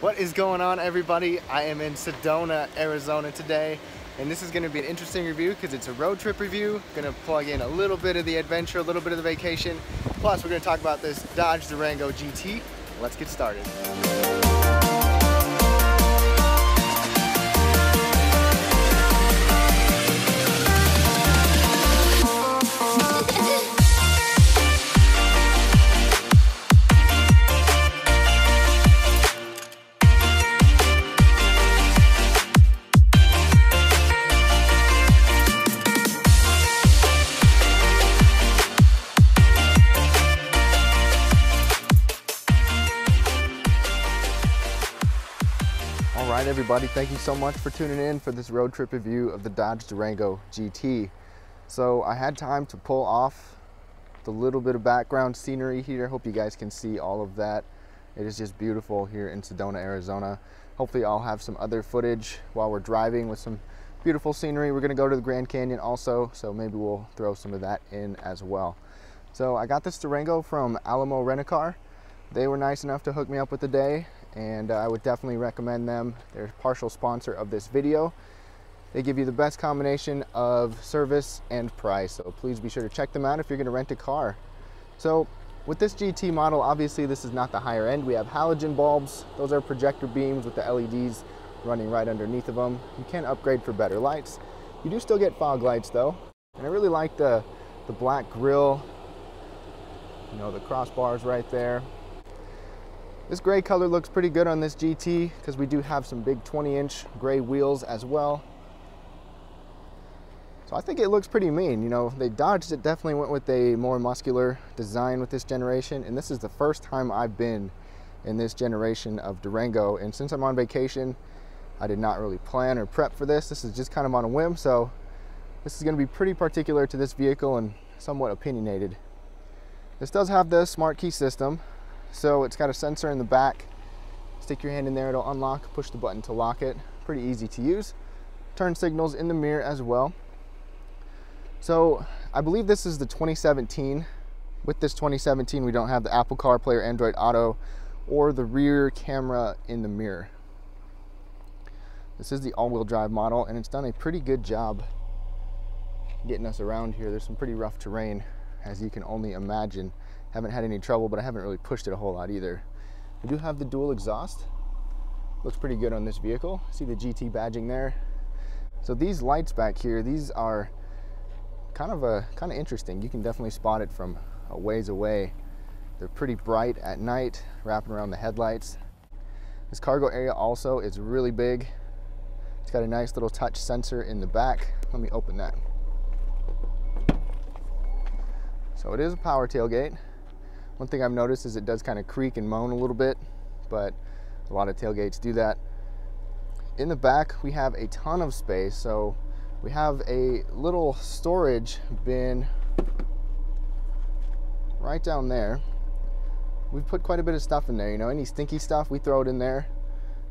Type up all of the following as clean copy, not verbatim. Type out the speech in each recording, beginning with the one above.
What is going on, everybody? I am in Sedona, Arizona today, and this is going to be an interesting review because it's a road trip review. Going to plug in a little bit of the adventure, a little bit of the vacation, plus we're going to talk about this Dodge Durango GT. Let's get started. Alright everybody, thank you so much for tuning in for this road trip review of the Dodge Durango GT. So I had time to pull off the little bit of background scenery here. Hope you guys can see all of that. It is just beautiful here in Sedona, Arizona. Hopefully I'll have some other footage while we're driving with some beautiful scenery. We're going to go to the Grand Canyon also, so maybe we'll throw some of that in as well. So I got this Durango from Alamo Rent-A-Car. They were nice enough to hook me up with the day, and I would definitely recommend them. They're a partial sponsor of this video. They give you the best combination of service and price, so please be sure to check them out if you're going to rent a car. So with this GT model, obviously this is not the higher end. We have halogen bulbs. Those are projector beams with the LEDs running right underneath of them. You can upgrade for better lights. You do still get fog lights though, and I really like the black grille, you know, the crossbars right there. This gray color looks pretty good on this GT because we do have some big 20-inch gray wheels as well. So I think it looks pretty mean. You know, they Dodge definitely went with a more muscular design with this generation, and this is the first time I've been in this generation of Durango. And since I'm on vacation, I did not really plan or prep for this. This is just kind of on a whim, so this is going to be pretty particular to this vehicle and somewhat opinionated. This does have the smart key system. So it's got a sensor in the back. Stick your hand in there, it'll unlock, push the button to lock it. Pretty easy to use. Turn signals in the mirror as well. So I believe this is the 2017. With this 2017, we don't have the Apple CarPlay or Android Auto or the rear camera in the mirror. This is the all-wheel drive model, and it's done a pretty good job getting us around here. There's some pretty rough terrain, as you can only imagine. Haven't had any trouble, but I haven't really pushed it a whole lot either. We do have the dual exhaust. Looks pretty good on this vehicle. See the GT badging there. So these lights back here, these are kind of interesting. You can definitely spot it from a ways away. They're pretty bright at night, wrapping around the headlights. This cargo area also is really big. It's got a nice little touch sensor in the back. Let me open that. So it is a power tailgate. One thing I've noticed is it does kind of creak and moan a little bit, but a lot of tailgates do that. In the back, we have a ton of space. So we have a little storage bin right down there. We've put quite a bit of stuff in there. You know, any stinky stuff, we throw it in there,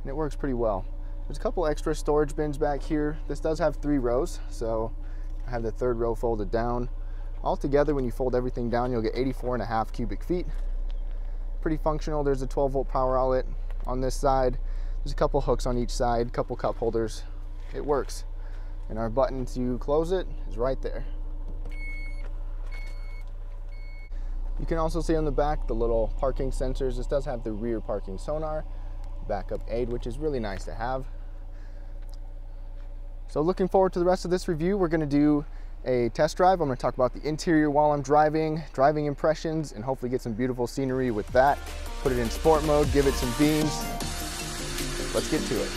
and it works pretty well. There's a couple extra storage bins back here. This does have 3 rows, so I have the 3rd row folded down. Altogether, when you fold everything down, you'll get 84.5 cubic feet. Pretty functional. There's a 12-volt power outlet on this side. There's a couple hooks on each side, couple cup holders. It works. And our button to close it is right there. You can also see on the back the little parking sensors. This does have the rear parking sonar, backup aid, which is really nice to have. So looking forward to the rest of this review. We're going to do a test drive. I'm going to talk about the interior while I'm driving impressions, and hopefully get some beautiful scenery with that. Put it in sport mode, give it some beams. Let's get to it.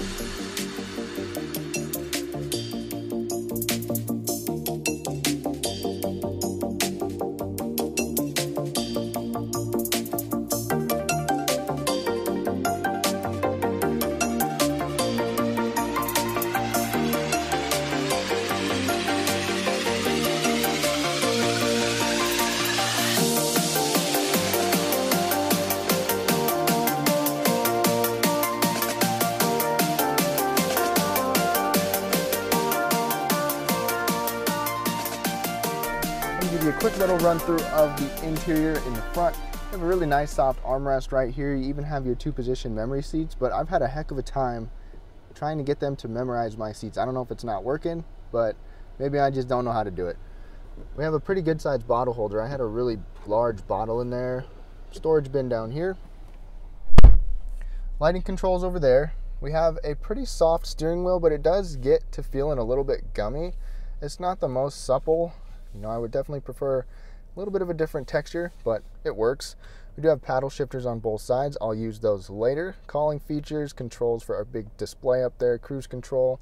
Give you a quick little run through of the interior in the front. You have a really nice soft armrest right here. You even have your 2-position memory seats, but I've had a heck of a time trying to get them to memorize my seats. I don't know if it's not working, but maybe I just don't know how to do it. We have a pretty good sized bottle holder. I had a really large bottle in there. Storage bin down here. Lighting controls over there. We have a pretty soft steering wheel, but it does get to feeling a little bit gummy. It's not the most supple. You know, I would definitely prefer a little bit of a different texture, but it works. We do have paddle shifters on both sides. I'll use those later. Calling features, controls for our big display up there, cruise control.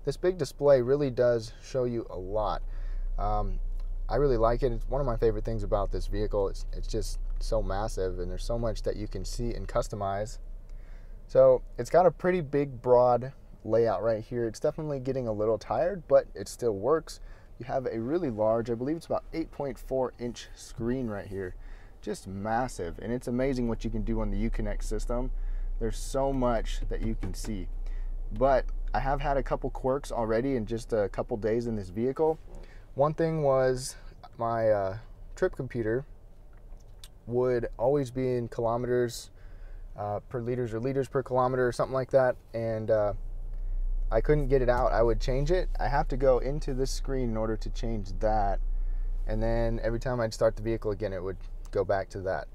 This big display really does show you a lot. I really like it. It's one of my favorite things about this vehicle. It's just so massive, and there's so much that you can see and customize. So it's got a pretty big, broad layout right here. It's definitely getting a little tired, but it still works. You have a really large, I believe it's about 8.4-inch screen right here. Just massive, and it's amazing what you can do on the Uconnect system. There's so much that you can see. But I have had a couple quirks already in just a couple days in this vehicle. One thing was my trip computer would always be in kilometers per liters or liters per kilometer or something like that, and I couldn't get it out. I would change it. I have to go into this screen in order to change that, and then every time I'd start the vehicle again, it would go back to that.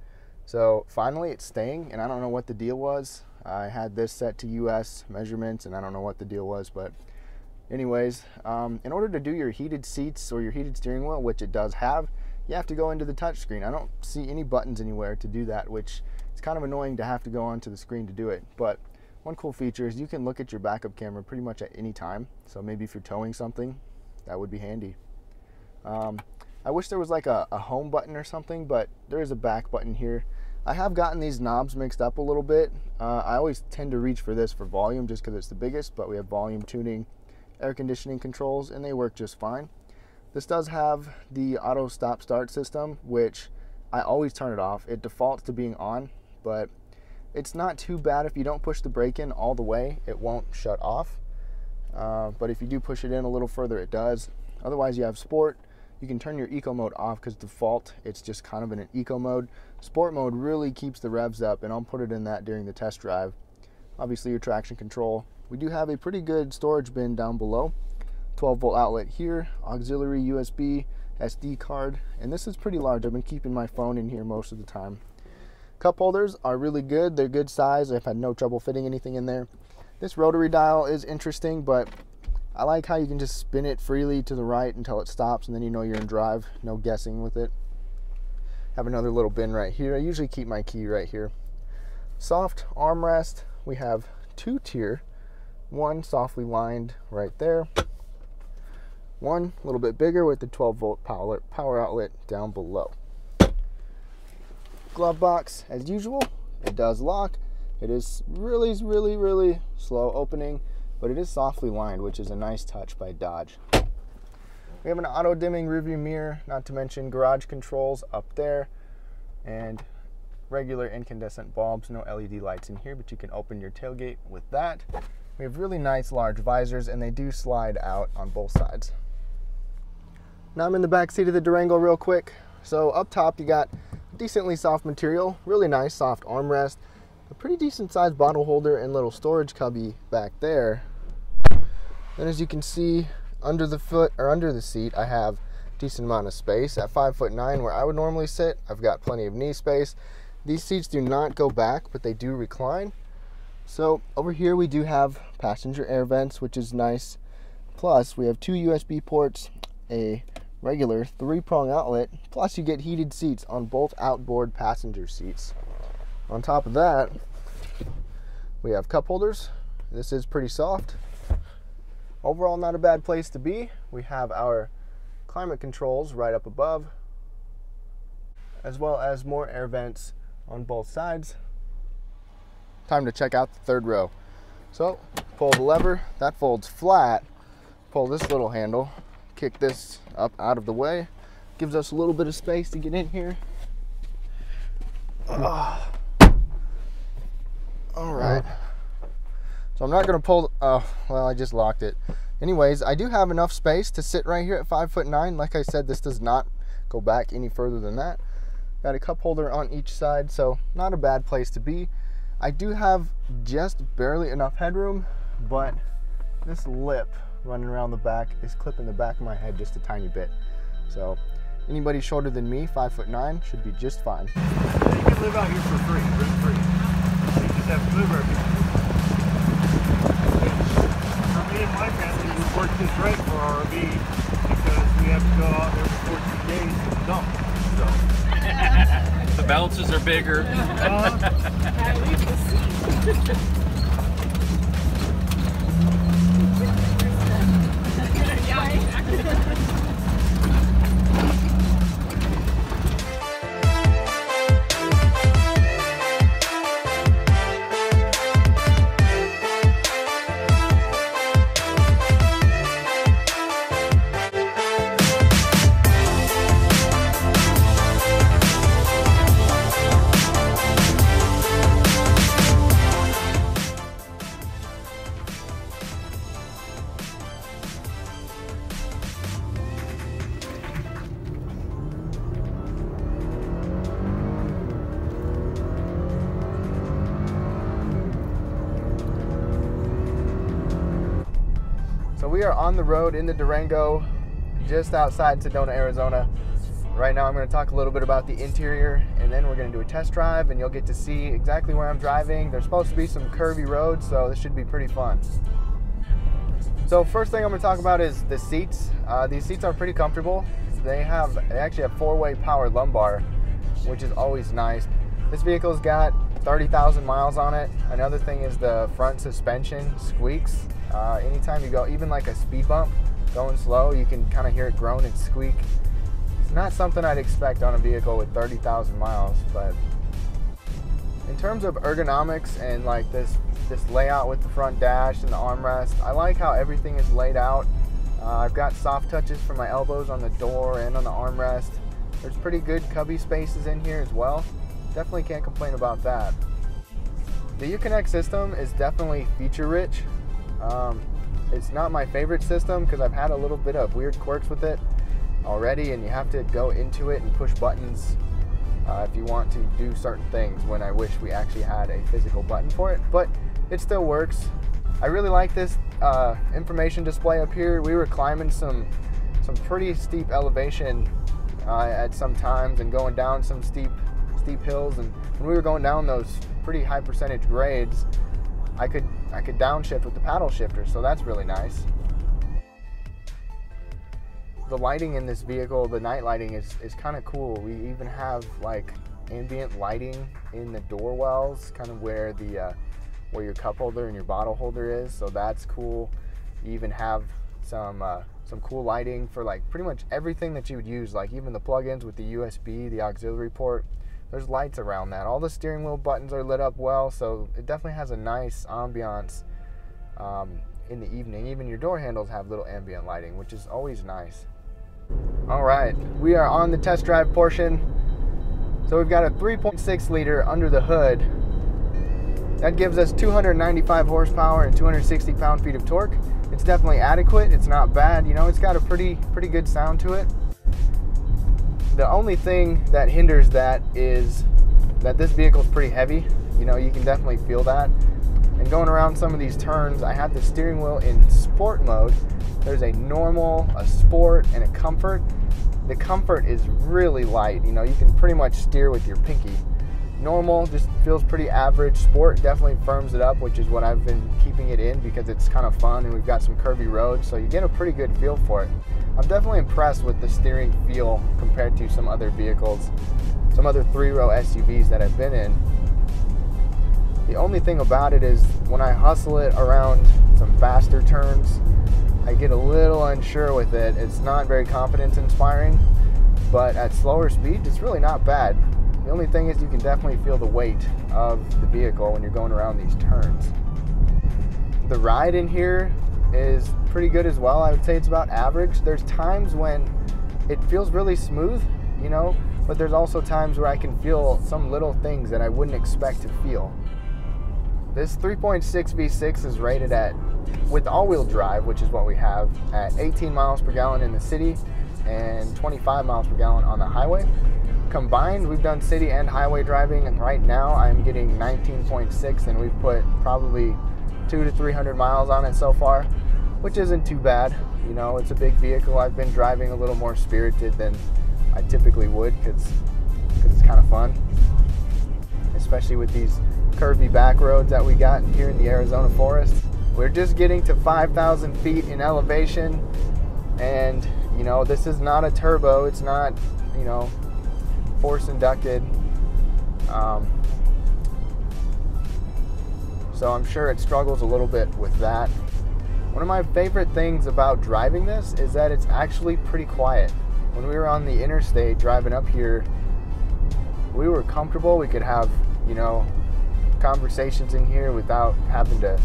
So finally it's staying, and I don't know what the deal was. I had this set to US measurements, and I don't know what the deal was, but anyways, in order to do your heated seats or your heated steering wheel, which it does have, you have to go into the touch screen. I don't see any buttons anywhere to do that, which is kind of annoying to have to go onto the screen to do it. But one cool feature is you can look at your backup camera pretty much at any time. So maybe if you're towing something, that would be handy. I wish there was like a home button or something, but there is a back button here. I have gotten these knobs mixed up a little bit. I always tend to reach for this for volume just because it's the biggest, but we have volume tuning, air conditioning controls, and they work just fine. This does have the auto stop start system, which I always turn it off. It defaults to being on, but it's not too bad. If you don't push the brake in all the way, it won't shut off. But if you do push it in a little further, it does. Otherwise, you have sport. You can turn your eco mode off because default, it's just kind of in an eco mode. Sport mode really keeps the revs up, and I'll put it in that during the test drive. Obviously, your traction control. We do have a pretty good storage bin down below. 12-volt outlet here, auxiliary USB, SD card, and this is pretty large. I've been keeping my phone in here most of the time. Cup holders are really good. They're good size. I've had no trouble fitting anything in there. This rotary dial is interesting, but I like how you can just spin it freely to the right until it stops, and then you know you're in drive. No guessing with it. Have another little bin right here. I usually keep my key right here. Soft armrest. We have 2-tier. One softly lined right there. One a little bit bigger with the 12-volt power outlet down below. Glove box, as usual, it does lock. It is really slow opening, but it is softly lined, which is a nice touch by Dodge. We have an auto dimming rearview mirror, not to mention garage controls up there, and regular incandescent bulbs. No LED lights in here, but you can open your tailgate with that. We have really nice large visors, and they do slide out on both sides. Now I'm in the back seat of the Durango real quick. So up top you got decently soft material, really nice soft armrest, a pretty decent sized bottle holder and little storage cubby back there. Then as you can see, under the seat I have a decent amount of space. At 5'9", where I would normally sit, I've got plenty of knee space. These seats do not go back, but they do recline. So over here we do have passenger air vents, which is nice. Plus we have 2 USB ports, a regular 3-prong outlet, plus you get heated seats on both outboard passenger seats. On top of that, we have cup holders. This is pretty soft. Overall, not a bad place to be. We have our climate controls right up above, as well as more air vents on both sides. Time to check out the third row. So, pull the lever, that folds flat. Pull this little handle, kick this up out of the way, gives us a little bit of space to get in here. All right. So I'm not gonna pull, oh, well, I just locked it. Anyways, I do have enough space to sit right here at 5'9". Like I said, this does not go back any further than that. Got a cup holder on each side, so not a bad place to be. I do have just barely enough headroom, but this lip running around the back is clipping the back of my head just a tiny bit. So anybody shorter than me, 5'9", should be just fine. You can live out here for free, rent free. You just have to live everywhere. For me and my family, we worked this right for our RV because we have to go out there for 14 days to the dump. So. The bounces are bigger. So we are on the road in the Durango, just outside Sedona, Arizona. Right now I'm going to talk a little bit about the interior, and then we're going to do a test drive, and you'll get to see exactly where I'm driving. There's supposed to be some curvy roads, so this should be pretty fun. So first thing I'm going to talk about is the seats. These seats are pretty comfortable. They actually have 4-way power lumbar, which is always nice. This vehicle's got 30,000 miles on it. Another thing is the front suspension squeaks. Anytime you go, even like a speed bump, going slow, you can kind of hear it groan and squeak. It's not something I'd expect on a vehicle with 30,000 miles, but in terms of ergonomics and like this layout with the front dash and the armrest, I like how everything is laid out. I've got soft touches for my elbows on the door and on the armrest. There's pretty good cubby spaces in here as well. Definitely can't complain about that. The Uconnect system is definitely feature rich. It's not my favorite system because I've had a little bit of weird quirks with it already, and you have to go into it and push buttons if you want to do certain things, when I wish we actually had a physical button for it, but it still works. I really like this information display up here. We were climbing some pretty steep elevation at some times and going down some steep hills, and when we were going down those pretty high percentage grades, I could downshift with the paddle shifter, so that's really nice. The lighting in this vehicle, the night lighting is kind of cool. We even have like ambient lighting in the door wells, kind of where your cup holder and your bottle holder is, so that's cool. You even have some cool lighting for like pretty much everything that you would use, like even the plugins with the USB, the auxiliary port. There's lights around that. All the steering wheel buttons are lit up well, so it definitely has a nice ambiance in the evening. Even your door handles have little ambient lighting, which is always nice. All right, we are on the test drive portion. So we've got a 3.6 liter under the hood. That gives us 295 horsepower and 260 pound-feet of torque. It's definitely adequate. It's not bad. You know, it's got a pretty good sound to it. The only thing that hinders that is that this vehicle is pretty heavy. You know, you can definitely feel that. And going around some of these turns, I have the steering wheel in sport mode. There's a normal, a sport, and a comfort. The comfort is really light. You know, you can pretty much steer with your pinky. Normal just feels pretty average. Sport definitely firms it up, which is what I've been keeping it in because it's kind of fun and we've got some curvy roads, so you get a pretty good feel for it. I'm definitely impressed with the steering feel compared to some other vehicles, some other 3-row SUVs that I've been in. The only thing about it is when I hustle it around some faster turns, I get a little unsure with it. It's not very confidence inspiring, but at slower speeds, it's really not bad. The only thing is you can definitely feel the weight of the vehicle when you're going around these turns. The ride in here is pretty good as well. I would say it's about average. There's times when it feels really smooth, you know, but there's also times where I can feel some little things that I wouldn't expect to feel. This 3.6 V6 is rated at, with all-wheel drive, which is what we have, at 18 miles per gallon in the city. and 25 miles per gallon on the highway. Combined, we've done city and highway driving, and right now I'm getting 19.6, and we've put probably 200 to 300 miles on it so far, which isn't too bad. You know, it's a big vehicle. I've been driving a little more spirited than I typically would because it's kind of fun, especially with these curvy back roads that we got here in the Arizona forest. We're just getting to 5,000 feet in elevation, and you know, this is not a turbo. It's not, you know, force inducted. So I'm sure it struggles a little bit with that. One of my favorite things about driving this is that it's actually pretty quiet. When we were on the interstate driving up here, we were comfortable. We could have, you know, conversations in here without having to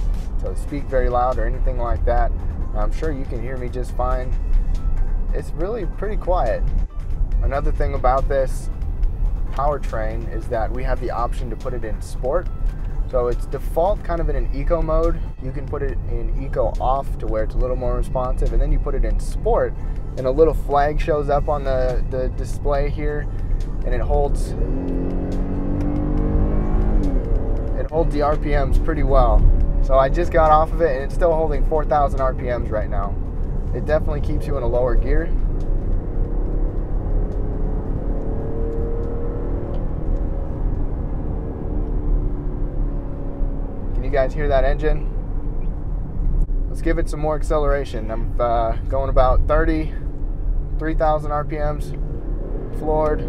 speak very loud or anything like that. I'm sure you can hear me just fine. It's really pretty quiet. Another thing about this powertrain is that we have the option to put it in sport. So it's default kind of in an eco mode. You can put it in eco off to where it's a little more responsive, and then you put it in sport and a little flag shows up on the display here, and it holds the RPMs pretty well. So I just got off of it and it's still holding 4,000 RPMs right now. It definitely keeps you in a lower gear. Can you guys hear that engine? Let's give it some more acceleration. I'm going about 3,000 RPMs, floored.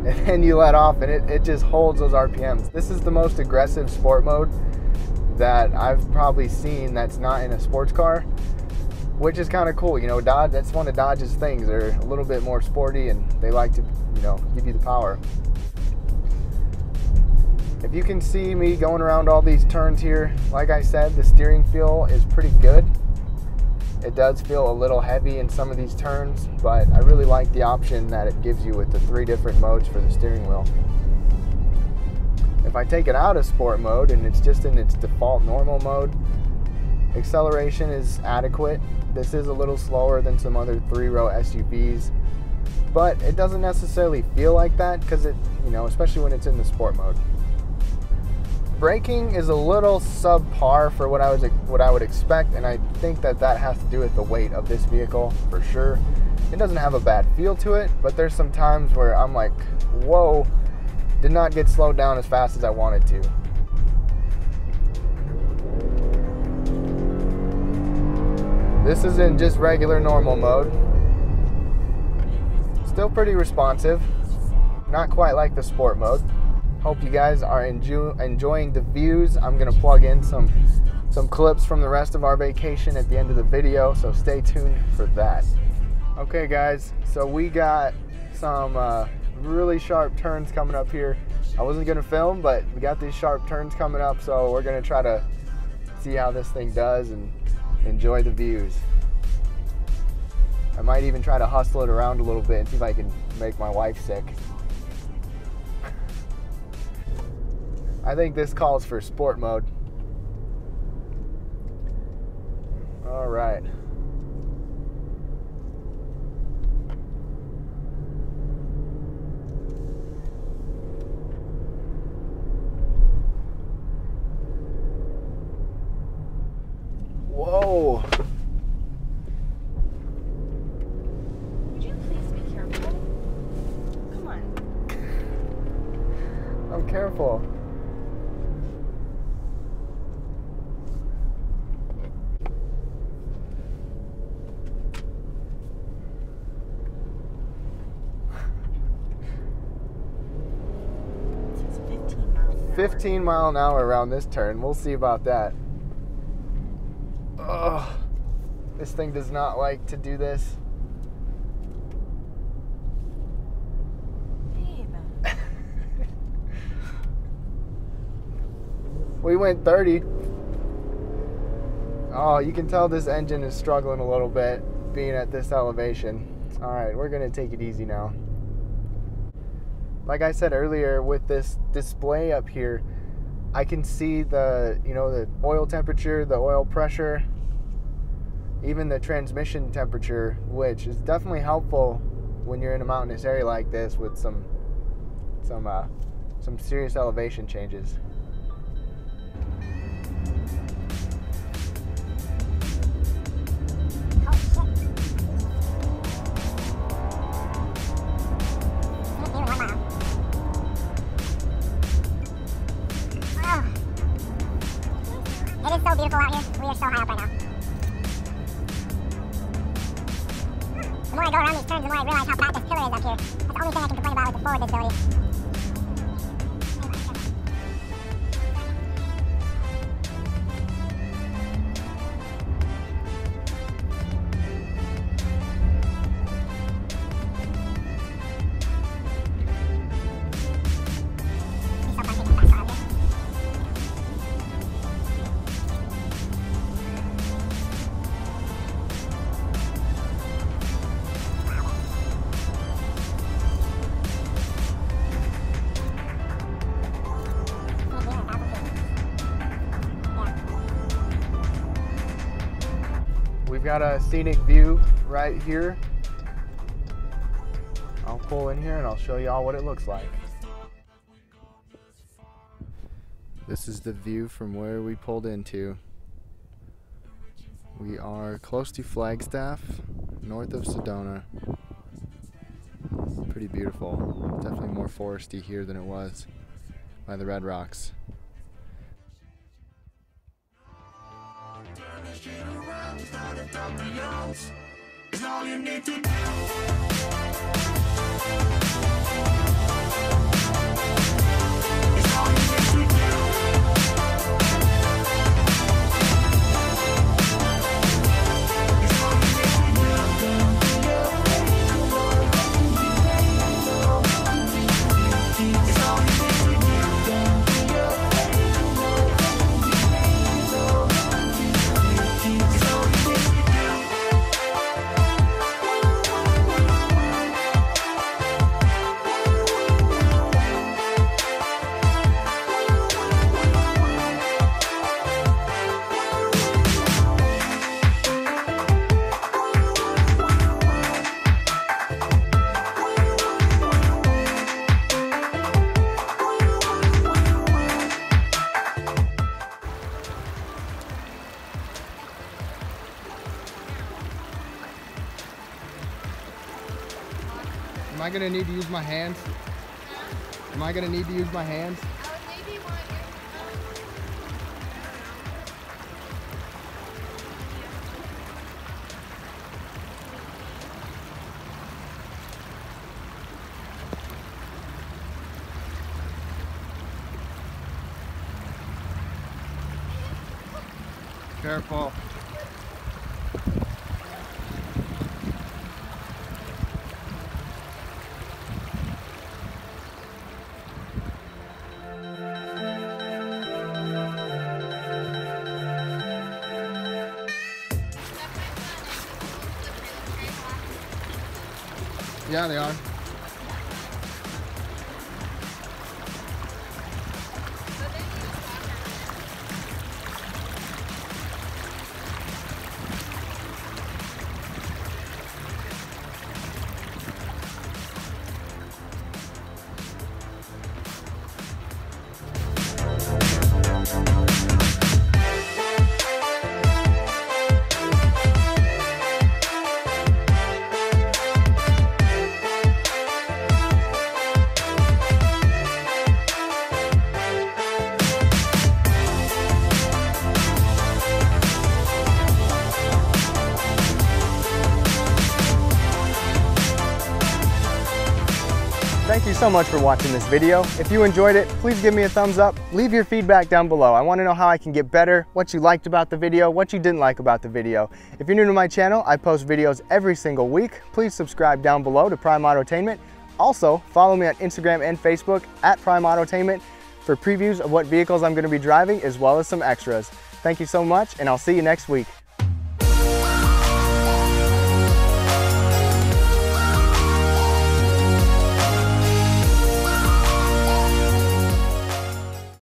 And then you let off and it just holds those RPMs. This is the most aggressive sport mode that I've probably seen that's not in a sports car, which is kind of cool. You know, Dodge, that's one of Dodge's things. They're a little bit more sporty and they like to, you know, give you the power. If you can see me going around all these turns here, like I said, the steering feel is pretty good. It does feel a little heavy in some of these turns, but I really like the option that it gives you with the 3 different modes for the steering wheel. If I take it out of sport mode and it's just in its default normal mode, acceleration is adequate. This is a little slower than some other 3-row SUVs, but it doesn't necessarily feel like that because it, you know, especially when it's in the sport mode. Braking is a little subpar for what I would expect, and I think that has to do with the weight of this vehicle for sure. It doesn't have a bad feel to it, but there's some times where I'm like, whoa, did not get slowed down as fast as I wanted to. This is in just regular normal mode. Still pretty responsive, not quite like the sport mode. Hope you guys are enjoying the views. I'm gonna plug in some clips from the rest of our vacation at the end of the video, so stay tuned for that. Okay guys, so we got some really sharp turns coming up here. I wasn't gonna film, but we got these sharp turns coming up, so we're gonna try to see how this thing does and enjoy the views. I might even try to hustle it around a little bit and see if I can make my wife sick. I think this calls for sport mode. All right. Whoa. Would you please be careful? Come on. I'm careful. It's 15 miles an hour. 15 mile an hour around this turn. We'll see about that. Ugh. This thing does not like to do this. Babe. We went 30. Oh, you can tell this engine is struggling a little bit being at this elevation. All right, we're gonna take it easy now. Like I said earlier, with this display up here, I can see the, you know, the oil temperature, the oil pressure, even the transmission temperature, which is definitely helpful when you're in a mountainous area like this with some serious elevation changes. It is so beautiful out here. We are so high up right now. The more I go around these turns, the more I realize how fat this pillar is up here. That's the only thing I can complain about with the forward visibility. We've got a scenic view right here. I'll pull in here and I'll show y'all what it looks like. This is the view from where we pulled into. We are close to Flagstaff, north of Sedona. Pretty beautiful. Definitely more foresty here than it was by the Red Rocks. Is all you need to do. It's all you need to do. Am I gonna need to use my hands? Am I gonna need to use my hands? Careful. Yeah, they are. Thank you so much for watching this video. If you enjoyed it, please give me a thumbs up. Leave your feedback down below. I want to know how I can get better, what you liked about the video, what you didn't like about the video. If you're new to my channel, I post videos every single week. Please subscribe down below to Prime Autotainment. Also, follow me on Instagram and Facebook at Prime Autotainment for previews of what vehicles I'm going to be driving as well as some extras. Thank you so much, and I'll see you next week.